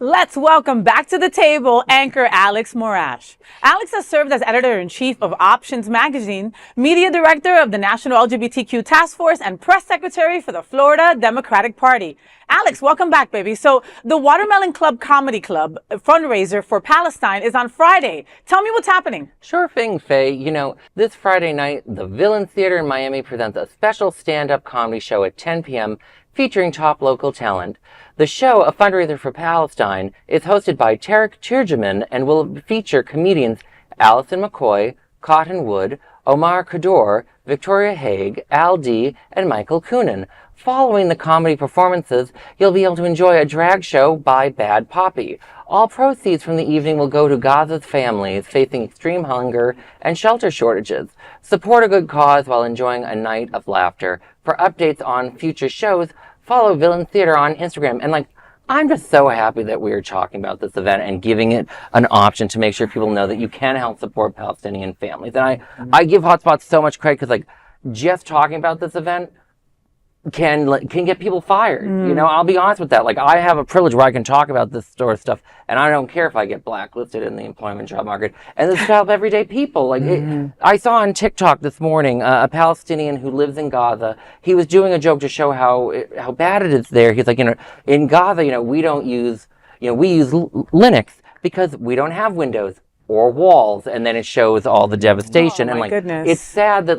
Let's welcome back to the table anchor Alex Morash. Alex has served as editor-in-chief of Options Magazine, media director of the National LGBTQ Task Force, and press secretary for the Florida Democratic Party. Alex, welcome back, baby. So the Watermelon Club Comedy Club fundraiser for Palestine is on Friday. Tell me what's happening. Sure thing, Faye. You know, this Friday night, the Villain Theater in Miami presents a special stand-up comedy show at 10 p.m. featuring top local talent. The show, a fundraiser for Palestine, is hosted by Tarek Tirjaman and will feature comedians Allison McCoy, Cotton Wood, Omar Kador, Victoria Haig, Al D, and Michael Coonan. Following the comedy performances, you'll be able to enjoy a drag show by Bad Poppy. All proceeds from the evening will go to Gaza's families facing extreme hunger and shelter shortages. Support a good cause while enjoying a night of laughter. For updates on future shows, follow Villain Theater on Instagram. And I'm just so happy that we are talking about this event and giving it an option to make sure people know that you can help support Palestinian families. And I give Hotspots so much credit because just talking about this event can get people fired. You know, I'll be honest with that. I have a privilege where I can talk about this sort of stuff, and I don't care if I get blacklisted in the employment job market. And this is to help everyday people. I saw on TikTok this morning a Palestinian who lives in Gaza. He was doing a joke to show how bad it is there. He's like, in Gaza, we don't use, we use Linux because we don't have Windows or walls, and then it shows all the devastation. Oh, my goodness. It's sad that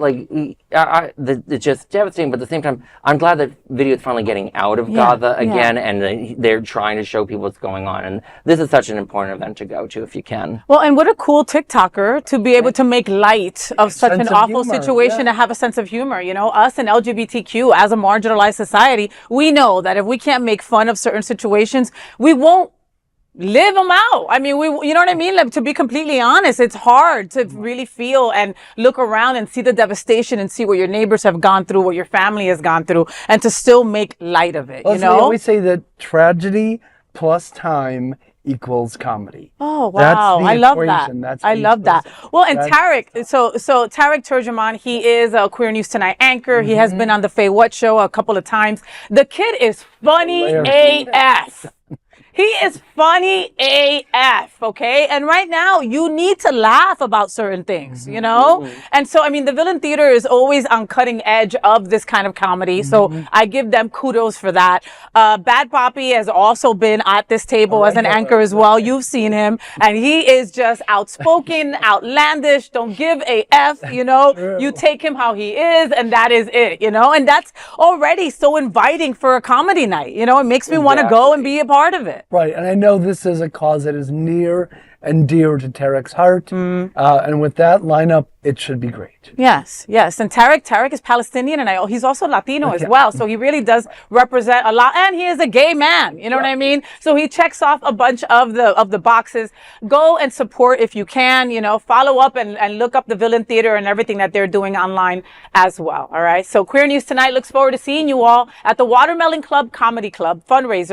it's just devastating, but at the same time, I'm glad that video is finally getting out of Gaza again, and they're trying to show people what's going on. And this is such an important event to go to if you can. Well, and what a cool TikToker to be able to make light of such an awful situation, to have a sense of humor. Us and LGBTQ as a marginalized society, we know that if we can't make fun of certain situations, we won't live them out. I mean, you know what I mean? To be completely honest, it's hard to really feel and look around and see the devastation and see what your neighbors have gone through, what your family has gone through, and to still make light of it. Well, we always say that tragedy plus time equals comedy. Oh, wow. I love that. I love that. Well, and Tarek, so Tarek Tirjaman, he is a Queer News Tonight anchor. He has been on the Faye What Show a couple of times. The kid is funny AF. He is funny AF, okay? And right now, you need to laugh about certain things, And so, the Villain Theater is always on cutting edge of this kind of comedy. So I give them kudos for that. Bad Poppy has also been at this table as an anchor as well. You've seen him. And he is just outspoken, outlandish, don't give a F, You take him how he is, and that is it, And that's already so inviting for a comedy night, It makes me want to go and be a part of it. Right, and I know this is a cause that is near and dear to Tarek's heart, and with that lineup, it should be great. Yes. And Tarek is Palestinian, and he's also Latino as well, so he really does represent a lot, and he is a gay man, you know what I mean? So he checks off a bunch of the boxes. Go and support if you can, follow up and look up the Villain Theater and everything that they're doing online as well, all right? So Queer News Tonight looks forward to seeing you all at the Watermelon Club Comedy Club fundraiser.